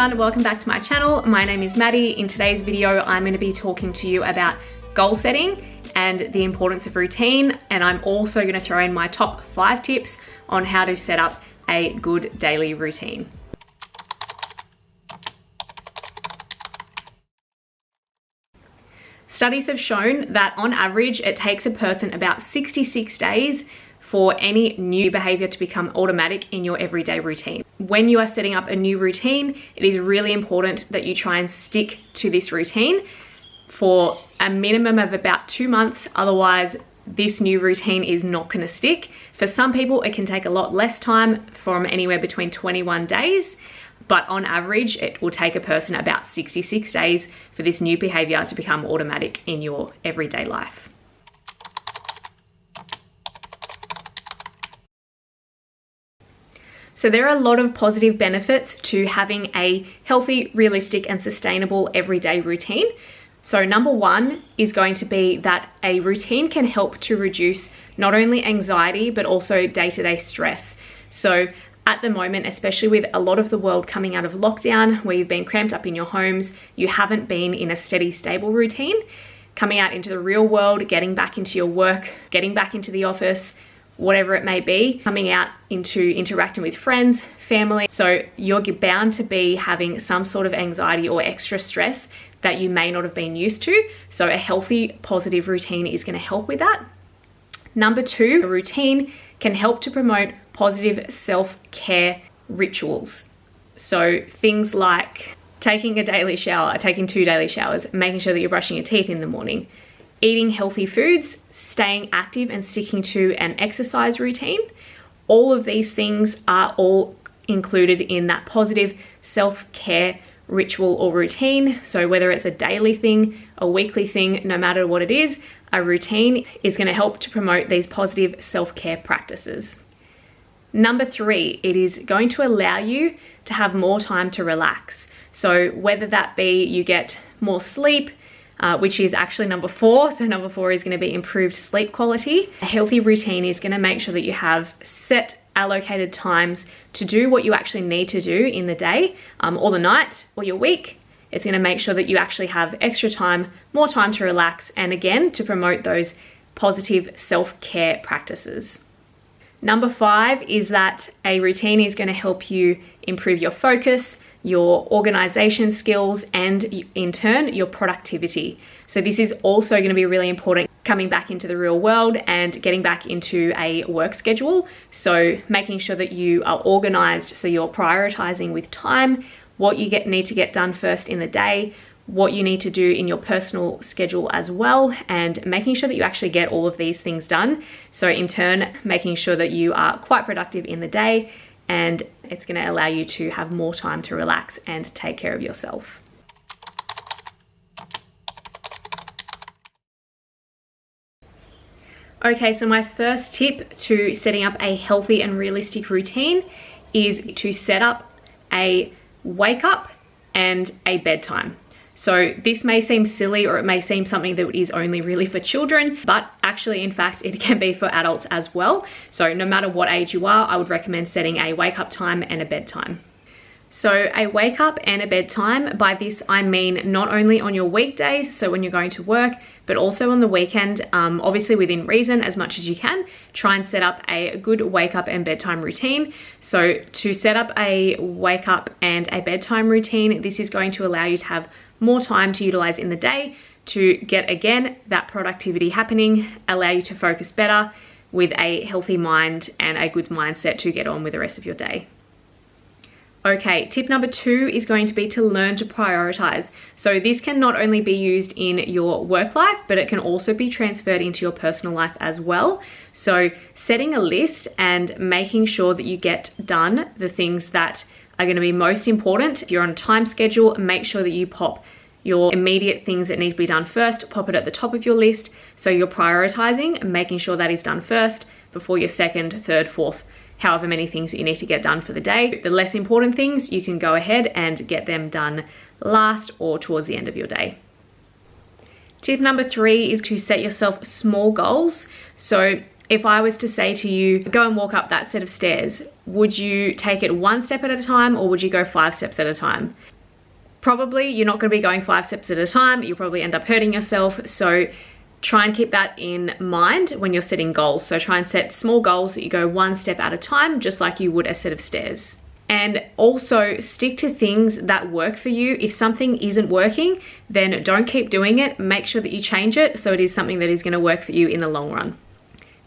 everyone, welcome back to my channel. My name is Maddie. In today's video, I'm going to be talking to you about goal setting and the importance of routine, and I'm also going to throw in my top 5 tips on how to set up a good daily routine. Studies have shown that on average, it takes a person about 66 days for any new behavior to become automatic in your everyday routine. When you are setting up a new routine, it is really important that you try and stick to this routine for a minimum of about 2 months. Otherwise, this new routine is not going to stick. For some people, it can take a lot less time, from anywhere between 21 days. But on average, it will take a person about 66 days for this new behavior to become automatic in your everyday life. So there are a lot of positive benefits to having a healthy, realistic, and sustainable everyday routine. So number 1 is going to be that a routine can help to reduce not only anxiety, but also day-to-day stress. So at the moment, especially with a lot of the world coming out of lockdown, where you've been cramped up in your homes, you haven't been in a steady, stable routine. Coming out into the real world, getting back into your work, getting back into the office, whatever it may be, coming out into interacting with friends, family. So you're bound to be having some sort of anxiety or extra stress that you may not have been used to. So a healthy, positive routine is going to help with that. Number 2, a routine can help to promote positive self-care rituals. So things like taking a daily shower, taking 2 daily showers, making sure that you're brushing your teeth in the morning, eating healthy foods, staying active and sticking to an exercise routine. All of these things are all included in that positive self-care ritual or routine. So whether it's a daily thing, a weekly thing, no matter what it is, a routine is going to help to promote these positive self-care practices. Number 3, it is going to allow you to have more time to relax. So whether that be you get more sleep, which is actually number 4. So number 4 is going to be improved sleep quality. A healthy routine is going to make sure that you have set allocated times to do what you actually need to do in the day, or the night, or your week. It's going to make sure that you actually have extra time, more time to relax, and again, to promote those positive self-care practices. Number 5 is that a routine is going to help you improve your focus, your organization skills, and in turn, your productivity. So this is also going to be really important coming back into the real world and getting back into a work schedule. So making sure that you are organized, so you're prioritizing with time, what you need to get done first in the day, what you need to do in your personal schedule as well, and making sure that you actually get all of these things done. So in turn, making sure that you are quite productive in the day, and it's going to allow you to have more time to relax and take care of yourself. Okay, so my first tip to setting up a healthy and realistic routine is to set up a wake up and a bedtime. So this may seem silly, or it may seem something that is only really for children, but actually, in fact, it can be for adults as well. So no matter what age you are, I would recommend setting a wake up time and a bedtime. So a wake up and a bedtime, by this I mean not only on your weekdays, so when you're going to work, but also on the weekend, obviously within reason, as much as you can, try and set up a good wake up and bedtime routine. So to set up a wake up and a bedtime routine, this is going to allow you to have more time to utilize in the day to get, again, that productivity happening, allow you to focus better with a healthy mind and a good mindset to get on with the rest of your day. Okay, tip number 2 is going to be to learn to prioritize. So this can not only be used in your work life, but it can also be transferred into your personal life as well. So setting a list and making sure that you get done the things that are going to be most important. If you're on a time schedule, make sure that you pop your immediate things that need to be done first, pop it at the top of your list. So you're prioritizing and making sure that is done first before your second, third, fourth, however many things that you need to get done for the day. The less important things, you can go ahead and get them done last or towards the end of your day. Tip number 3 is to set yourself small goals. So If I was to say to you, go and walk up that set of stairs, would you take it one step at a time or would you go 5 steps at a time? Probably you're not going to be going 5 steps at a time. You'll probably end up hurting yourself. So try and keep that in mind when you're setting goals. So try and set small goals that you go 1 step at a time, just like you would a set of stairs. And also stick to things that work for you. If something isn't working, then don't keep doing it. Make sure that you change it so it is something that is going to work for you in the long run.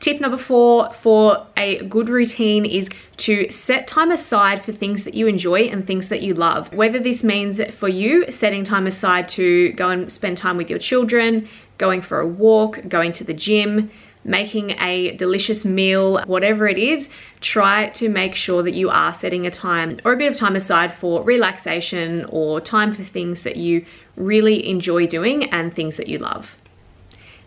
Tip number 4 for a good routine is to set time aside for things that you enjoy and things that you love. Whether this means for you setting time aside to go and spend time with your children, going for a walk, going to the gym, making a delicious meal, whatever it is, try to make sure that you are setting a time or a bit of time aside for relaxation or time for things that you really enjoy doing and things that you love.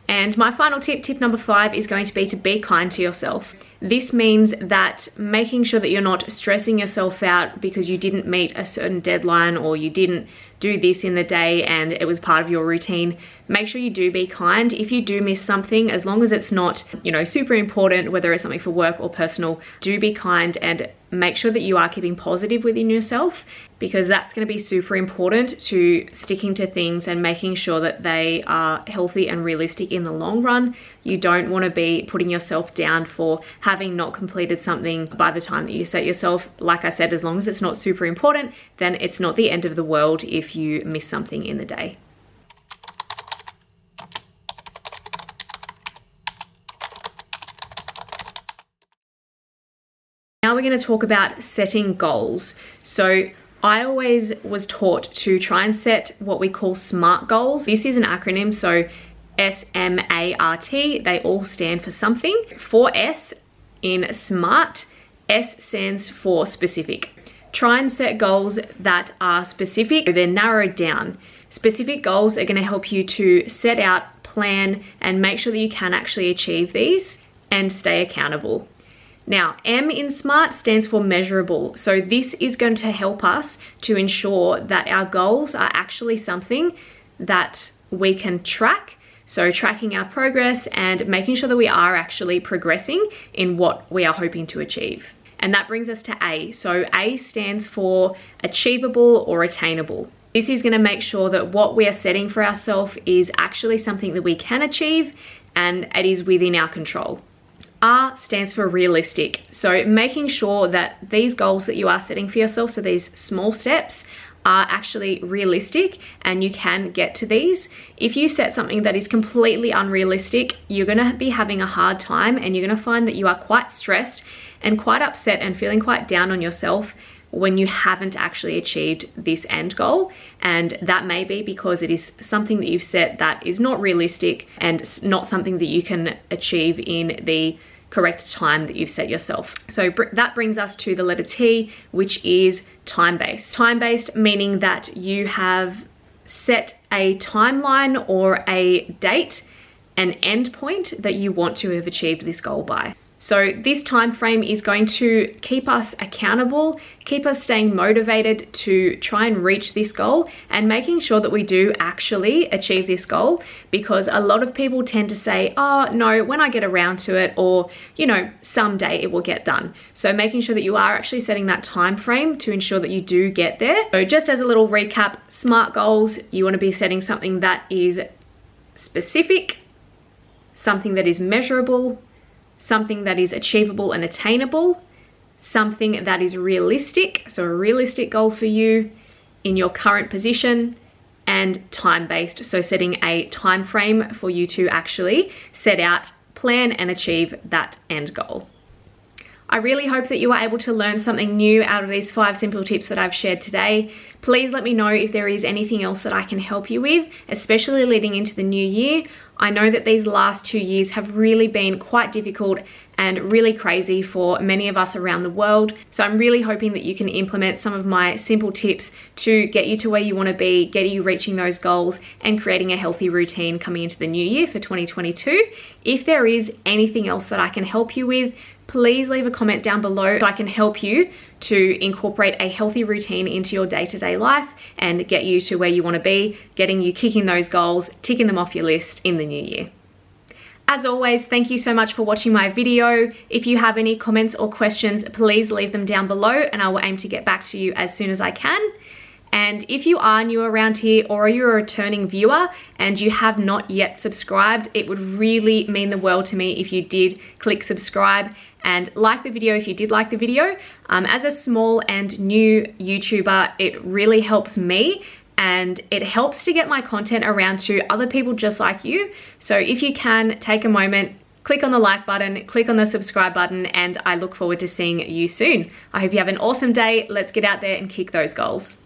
And my final tip, tip number 5, is going to be kind to yourself. This means that making sure that you're not stressing yourself out because you didn't meet a certain deadline or you didn't do this in the day and it was part of your routine. Make sure you do be kind. If you do miss something, as long as it's not, super important, whether it's something for work or personal, do be kind and make sure that you are keeping positive within yourself, because that's going to be super important to sticking to things and making sure that they are healthy and realistic in the long run. You don't want to be putting yourself down for having not completed something by the time that you set yourself. Like I said, as long as it's not super important, then it's not the end of the world if you miss something in the day. Now we're going to talk about setting goals. So I always was taught to try and set what we call SMART goals. This is an acronym, so SMART, they all stand for something. For S in SMART, S stands for specific. Try and set goals that are specific, they're narrowed down. Specific goals are going to help you to set out, plan, and make sure that you can actually achieve these and stay accountable. Now, M in SMART stands for measurable. So this is going to help us to ensure that our goals are actually something that we can track. So tracking our progress and making sure that we are actually progressing in what we are hoping to achieve. And that brings us to A. So A stands for achievable or attainable. This is going to make sure that what we are setting for ourselves is actually something that we can achieve and it is within our control. R stands for realistic. So making sure that these goals that you are setting for yourself, so these small steps, are actually realistic and you can get to these. If you set something that is completely unrealistic, you're going to be having a hard time and you're going to find that you are quite stressed and quite upset and feeling quite down on yourself when you haven't actually achieved this end goal. And that may be because it is something that you've set that is not realistic and not something that you can achieve in the correct time that you've set yourself. So that brings us to the letter T, which is time-based. Time-based meaning that you have set a timeline or a date, an end point that you want to have achieved this goal by. So this time frame is going to keep us accountable, keep us staying motivated to try and reach this goal and making sure that we do actually achieve this goal, because a lot of people tend to say, oh no, when I get around to it, or someday it will get done. So making sure that you are actually setting that time frame to ensure that you do get there. So just as a little recap, SMART goals, you want to be setting something that is specific, something that is measurable, something that is achievable and attainable, something that is realistic, so a realistic goal for you in your current position, and time-based, so setting a time frame for you to actually set out, plan, and achieve that end goal. I really hope that you are able to learn something new out of these 5 simple tips that I've shared today. Please let me know if there is anything else that I can help you with, especially leading into the new year. I know that these last 2 years have really been quite difficult and really crazy for many of us around the world. So I'm really hoping that you can implement some of my simple tips to get you to where you want to be, get you reaching those goals and creating a healthy routine coming into the new year for 2022. If there is anything else that I can help you with, please leave a comment down below so I can help you to incorporate a healthy routine into your day-to-day life and get you to where you want to be, getting you kicking those goals, ticking them off your list in the new year. As always, thank you so much for watching my video. If you have any comments or questions, please leave them down below and I will aim to get back to you as soon as I can. And if you are new around here or you're a returning viewer and you have not yet subscribed, it would really mean the world to me if you did click subscribe and like the video if you did like the video. As a small and new YouTuber, it really helps me and it helps to get my content around to other people just like you. So if you can, take a moment, click on the like button, click on the subscribe button, and I look forward to seeing you soon. I hope you have an awesome day. Let's get out there and kick those goals.